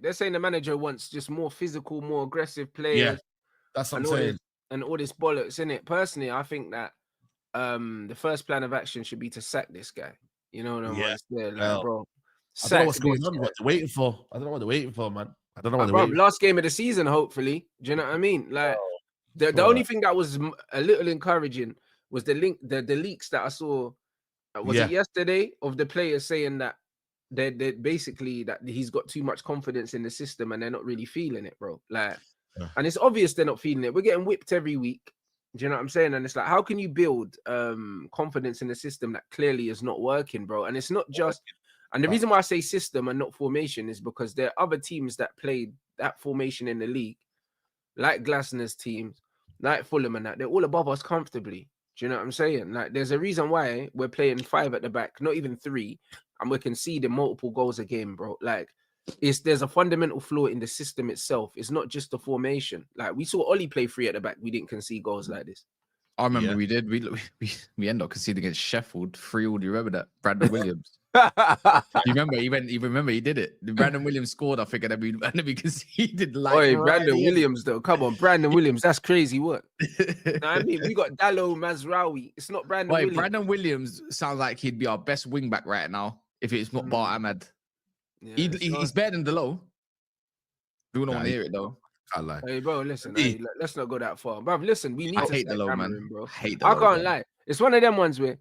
they're saying the manager wants just more physical, more aggressive Yeah, players that's what I'm and all saying. this bollocks in it. Personally, I think that the first plan of action should be to sack this guy. You know what I'm Yeah. saying? Like, Well, bro, I don't know sack what's this going on. guy. What they're waiting for? I don't know what they're waiting for, man. I don't know what they're Bro, waiting last game of the season, hopefully. Do you know what I mean? Like, for. the only thing that was a little encouraging was the leaks that I saw. Was it Yeah. yesterday of the players saying that they basically that he's got too much confidence in the system and they're not really feeling it, bro. Like, Yeah. and it's obvious they're not feeling it. We're getting whipped every week. Do you know what I'm saying? And it's like, how can you build confidence in the system that clearly is not working, bro? And it's not just. And the reason why I say system and not formation is because there are other teams that played that formation in the league, like Glasner's teams, like Fulham and that. They're all above us comfortably. Do you know what I'm saying? Like, there's a reason why we're playing 5 at the back, not even 3, and we're conceding multiple goals a game, bro. Like, there's a fundamental flaw in the system itself. It's not just the formation. Like, we saw Ollie play 3 at the back. We didn't concede goals like this. I remember we did. We ended up conceding against Sheffield 3-all. Do you remember that? Brandon Williams. You remember? He did it. Brandon Williams scored, I think, and then we conceded like. Oi, Brandon Williams, though. Come on, Brandon Williams. That's crazy work. I mean, we got Dallo Mazraoui. It's not Brandon Williams. Brandon Williams sounds like he'd be our best wing back right now if it's not Bar Ahmad. Yeah, he's better than Delo. We don't want to hear it though. Hey, bro, listen. Hey, let's not go that far. Bro, listen, we need to hate Delo, man. Bro. I can't lie. It's one of them ones where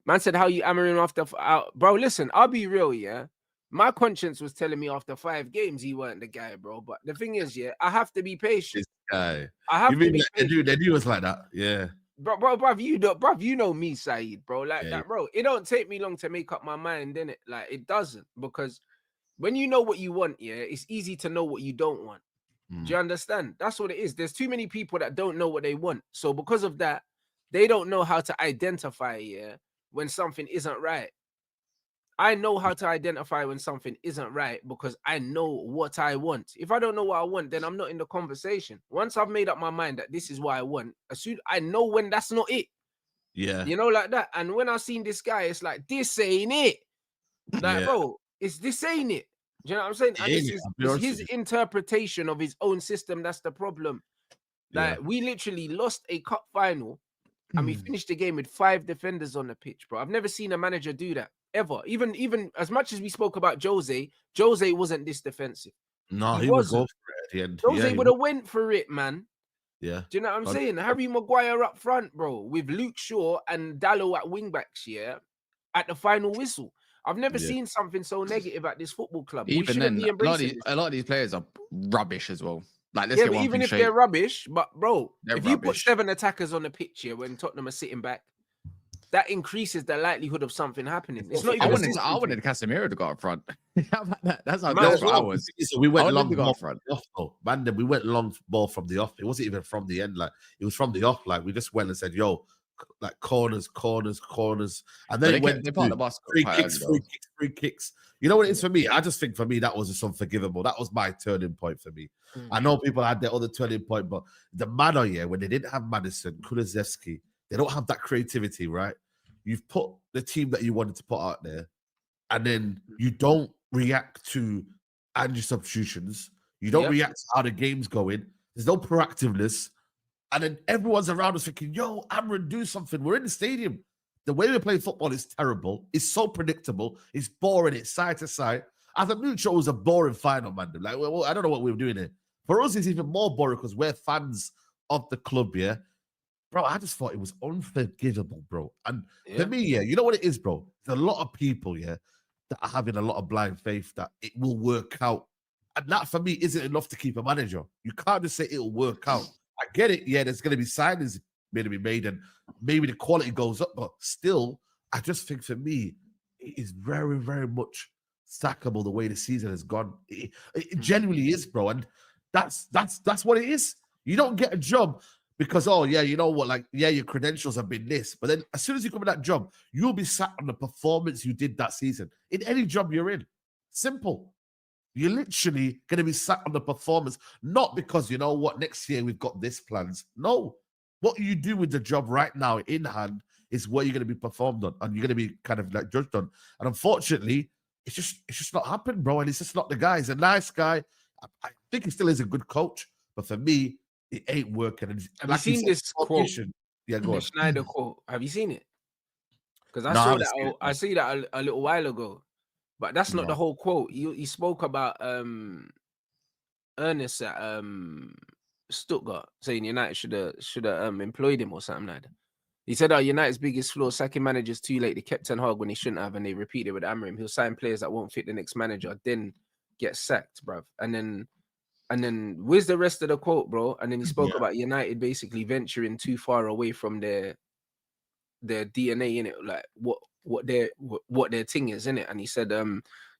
man said, how you Amorim after... bro, listen, I'll be real, yeah? My conscience was telling me after 5 games he weren't the guy, bro. But the thing is, yeah, I have to be patient. This guy. I have to be patient. They do us like that, yeah. Bro, you know me, Saeed, bro. Like that, bro. It don't take me long to make up my mind, innit? Like, it doesn't. Because when you know what you want, yeah, it's easy to know what you don't want. Do you understand? That's what it is. There's too many people that don't know what they want. So because of that, they don't know how to identify, yeah, when something isn't right. I know how to identify when something isn't right because I know what I want. If I don't know what I want, then I'm not in the conversation. Once I've made up my mind that this is what I want, as soon I know when that's not it. Yeah. You know, like that. And when I seen this guy, it's like, this ain't it. Like, bro, this ain't it. Do you know what I'm saying? And it's his interpretation of his own system. That's the problem. Like, we literally lost a cup final and we finished the game with 5 defenders on the pitch, bro. I've never seen a manager do that, ever. Even as much as we spoke about Jose wasn't this defensive. No, he would go for it at the end. Jose would have went for it, man. Yeah. Do you know what I'm saying? Harry Maguire up front, bro, with Luke Shaw and Dallo at wing backs, yeah, at the final whistle. I've never seen something so negative at this football club. Even then, a lot of these players are rubbish as well. Like, let's get one even if they're rubbish, but bro, if you put 7 attackers on the pitch here when Tottenham are sitting back, that increases the likelihood of something happening. It's not even. I wanted Casemiro to go up front. How about that? That's how I was. So we went long ball from the off, though. Man, we went long ball from the off. It wasn't even from the end. Like, it was from the off. Like, we just went and said, "Yo, like corners," and then it went free kicks. You know what it is for me? I just think for me that was just unforgivable. That was my turning point for me. I know people had their other turning point, but the manner, when they didn't have Madison, Kulusevski, they don't have that creativity, right? You've put the team that you wanted to put out there, and then you don't react to your substitutions. You don't react to how the game's going. There's no proactiveness. And then everyone's around us thinking, yo, Amorim, do something. We're in the stadium. The way we play football is terrible. It's so predictable. It's boring. It's side to side. I thought Mucho was a boring final, man. Like, well, I don't know what we were doing here. For us, it's even more boring because we're fans of the club, yeah? Bro, I just thought it was unforgivable, bro. And for me, you know what it is, bro? There's a lot of people, that are having a lot of blind faith that it will work out. And that, for me, isn't enough to keep a manager. You can't just say it'll work out. I get it. Yeah, there's going to be signings going to be made and maybe the quality goes up. But still, I just think for me, it is very, very much sackable the way the season has gone. It genuinely is, bro. And that's what it is. You don't get a job because, you know what, your credentials have been this. But then as soon as you come in that job, you'll be sat on the performance you did that season. In any job you're in. Simple. You're literally going to be sat on the performance, not because, you know what, next year we've got this plans. No. What you do with the job right now in hand is what you're going to be performed on and you're going to be kind of like judged on. And unfortunately, it's just not happened, bro. And it's just not the guy. He's a nice guy. I think he still is a good coach, but for me, it ain't working. And have you seen this quote? Yeah, go on. Schneider quote. Have you seen it? Because I see that a little while ago, but that's not the whole quote. He spoke about Ernest at Stuttgart, saying United should have employed him or something like that. He said, United's biggest flaw, sacking managers too late. They kept Ten Hag when they shouldn't have, and they repeated with Amorim. He'll sign players that won't fit the next manager, then get sacked, bruv. And then where's the rest of the quote, bro? And then he spoke about United basically venturing too far away from their DNA in it, like what their thing is in it. And he said,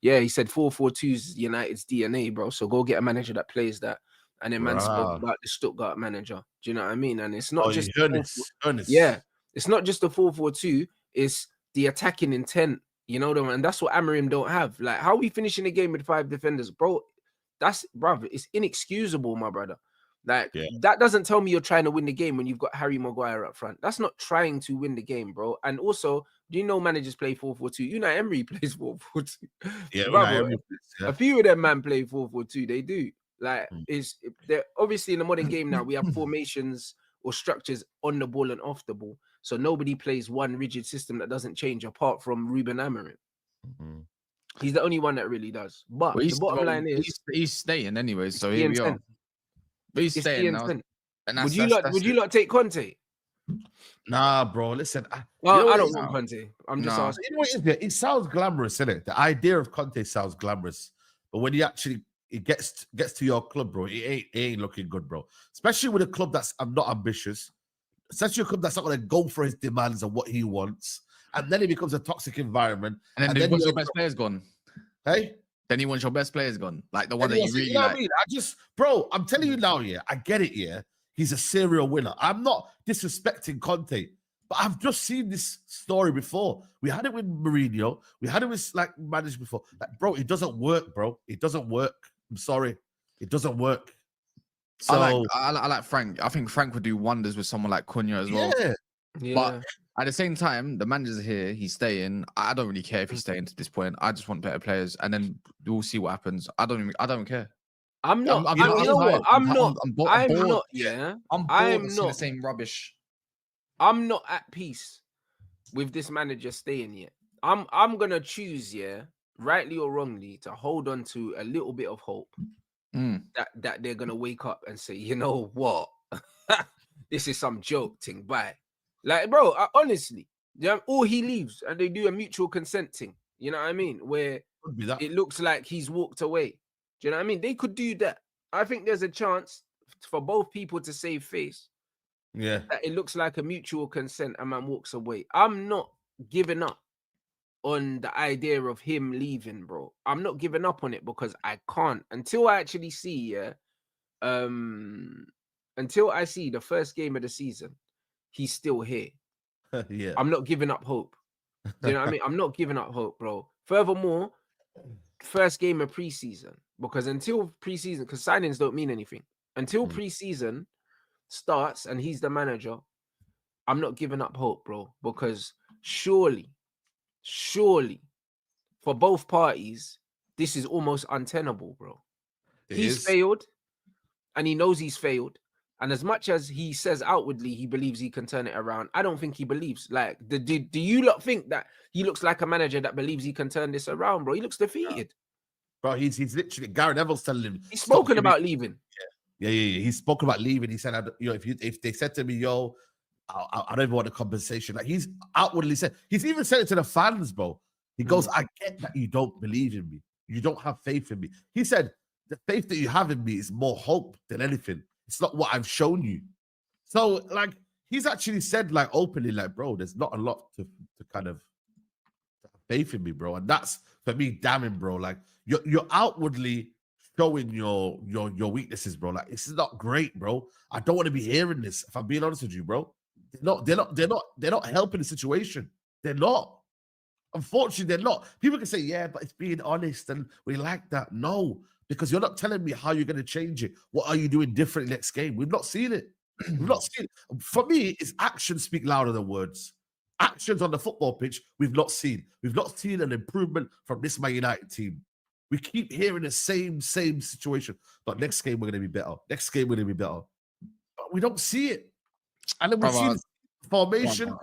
he said 4-4-2 is United's DNA, bro. So go get a manager that plays that. And then man spoke about the Stuttgart manager. Do you know what I mean? And it's not just Ernest. Yeah, it's not just the 4-4-2. It's the attacking intent. You know them, and that's what Amorim don't have. Like, how are we finishing the game with 5 defenders, bro? It's inexcusable, my brother. Like, that doesn't tell me you're trying to win the game when you've got Harry Maguire up front. That's not trying to win the game, bro. And also, do you know managers play 4-4-2? Unai Emery plays 4-4-2. Yeah, brother, a few of them man play 4-4-2. They do. Like, they're obviously in the modern game now. We have formations or structures on the ball and off the ball. So nobody plays one rigid system that doesn't change apart from Ruben Amorim. He's the only one that really does. But the bottom line is he's staying anyway. So here we are. But he's staying now. And would you lot take Conte? Nah, bro. Listen, I don't want Conte. I'm just asking. You know what it is? It sounds glamorous, isn't it? The idea of Conte sounds glamorous, but when it gets to your club, bro, it ain't looking good, bro. Especially with a club that's not ambitious. Especially a club that's not going to go for his demands and what he wants. And then it becomes a toxic environment. And then your best players gone. Hey? Then he wants your best players gone. Like the one that you really like. I mean? Bro, I'm telling you now, I get it, He's a serial winner. I'm not disrespecting Conte, but I've just seen this story before. We had it with Mourinho. We had it with managers before. Like, bro, it doesn't work, bro. It doesn't work. I'm sorry. It doesn't work. So I like Frank. I think Frank would do wonders with someone like Cunha as well. Yeah. But at the same time, the manager's here. He's staying. I don't really care if he's staying to this point. I just want better players, and then we'll see what happens. I don't care. I'm not. I'm not. Yeah. I'm bored of the same rubbish. I'm not at peace with this manager staying yet. I'm gonna choose, rightly or wrongly, to hold on to a little bit of hope that they're gonna wake up and say, you know what, this is some joke thing. Bye. Like, bro, honestly, or he leaves and they do a mutual consent thing. You know what I mean? Where it looks like he's walked away. Do you know what I mean? They could do that. I think there's a chance for both people to save face. Yeah. That it looks like a mutual consent and man walks away. I'm not giving up on the idea of him leaving, bro. I'm not giving up on it because I can't until I actually see, until I see the first game of the season, he's still here. Yeah. I'm not giving up hope. Do you know what I mean? I'm not giving up hope, bro. Furthermore, first game of preseason, because until preseason, because signings don't mean anything. Until preseason starts and he's the manager, I'm not giving up hope, bro. Because surely, for both parties, this is almost untenable, bro. He's failed, and he knows he's failed. And as much as he says outwardly he believes he can turn it around, I don't think he believes. Like, do you lot think that he looks like a manager that believes he can turn this around, bro? He looks defeated. Bro, he's literally, Gareth Neville's telling him. He's spoken about leaving. Yeah. He's spoken about leaving. He said, if they said to me, yo, I don't even want a compensation. Like, he's outwardly said, he's even said it to the fans, bro. He goes, I get that you don't believe in me. You don't have faith in me. He said, the faith that you have in me is more hope than anything. It's not what I've shown you. So, like, he's actually said, like, openly, like, bro, there's not a lot to kind of have faith in me, bro. And that's, for me, damning, bro. Like, you're outwardly showing your weaknesses, bro. Like, this is not great, bro. I don't want to be hearing this, if I'm being honest with you, bro. They're not helping the situation. They're not. Unfortunately, they're not. People can say, yeah, but it's being honest and we like that. No, because you're not telling me how you're going to change it. What are you doing different next game? We've not seen it. We've not seen it. For me, it's actions speak louder than words. actions on the football pitch, we've not seen. We've not seen an improvement from this Man United team. We keep hearing the same situation. But next game, we're going to be better. Next game, we're going to be better. But we don't see it. And then we see the formation.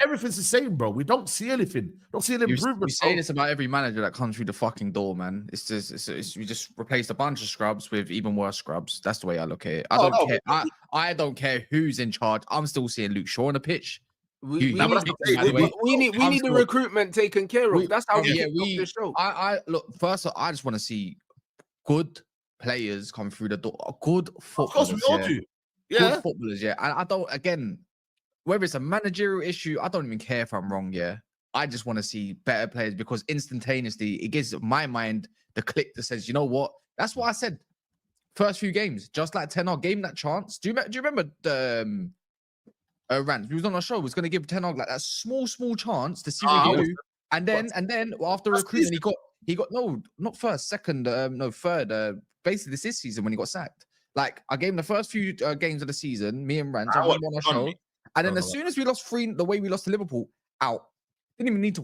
Everything's the same, bro. We don't see anything. Don't see an improvement. We say this about every manager that comes through the fucking door, man. It's just we just replaced a bunch of scrubs with even worse scrubs. That's the way I look at it. I don't care. I don't care who's in charge. I'm still seeing Luke Shaw on the pitch. We need the recruitment taken care of. That's how we the show. I look, first I just want to see good players come through the door. Good footballers. Of course we all do. Yeah. Good footballers, yeah. And I don't, again, whether it's a managerial issue, I don't even care if I'm wrong, yeah. I just want to see better players because instantaneously it gives my mind the click that says, you know what? That's what I said. First few games, just like Ten Hag gave him that chance. Do you remember the Rants? He was on our show. Was going to give Ten Hag like that small chance to see what he do. And then after recruiting, he got no, not first, second, no third. Basically, this season when he got sacked. Like I gave him the first few games of the season. Me and Rants, I went on our show. And then as soon as we lost 3, the way we lost to Liverpool, out. Didn't even need to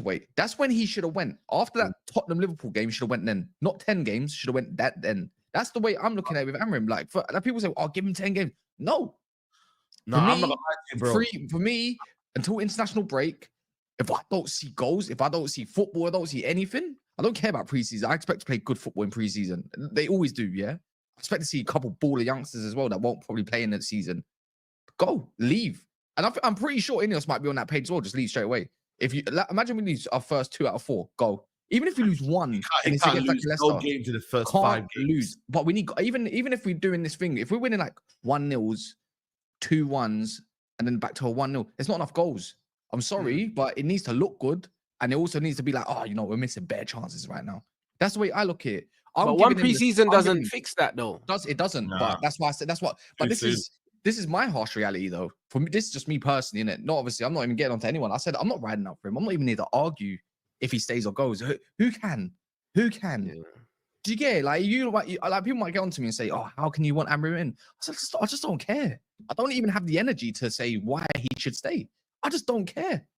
wait. That's when he should have went. After that Tottenham-Liverpool game, he should have went then. Not 10 games, should have went that then. That's the way I'm looking at it with Amorim. Like people say, oh, give him 10 games. No, I'm not gonna lie to you, bro. For me, until international break, if I don't see goals, if I don't see football, I don't see anything, I don't care about preseason. I expect to play good football in preseason. They always do, yeah? I expect to see a couple baller youngsters as well that won't probably play in the season. Go, leave. And I'm pretty sure Ineos might be on that page as well. Just leave straight away. If you imagine we lose our first 2 out of 4, go. Even if we lose one, you can't lose no games in the first 5 games. Lose. But we need even if we're doing this thing, if we're winning like 1-0s, 2-1s, and then back to a 1-0, there's not enough goals. I'm sorry, but it needs to look good, and it also needs to be like, oh, we're missing bare chances right now. That's the way I look at it. But one preseason doesn't fix that, though. It doesn't. Nah. But that's why I said that's what. But this is my harsh reality, though. For me, this is just me personally, innit? Not obviously, I'm not even getting onto anyone. I said I'm not riding out for him. I'm not even here to argue if he stays or goes. Who can? Yeah. Do you get it? Like people might get onto me and say, "Oh, how can you want Amorim in?" I just don't care. I don't even have the energy to say why he should stay. I just don't care.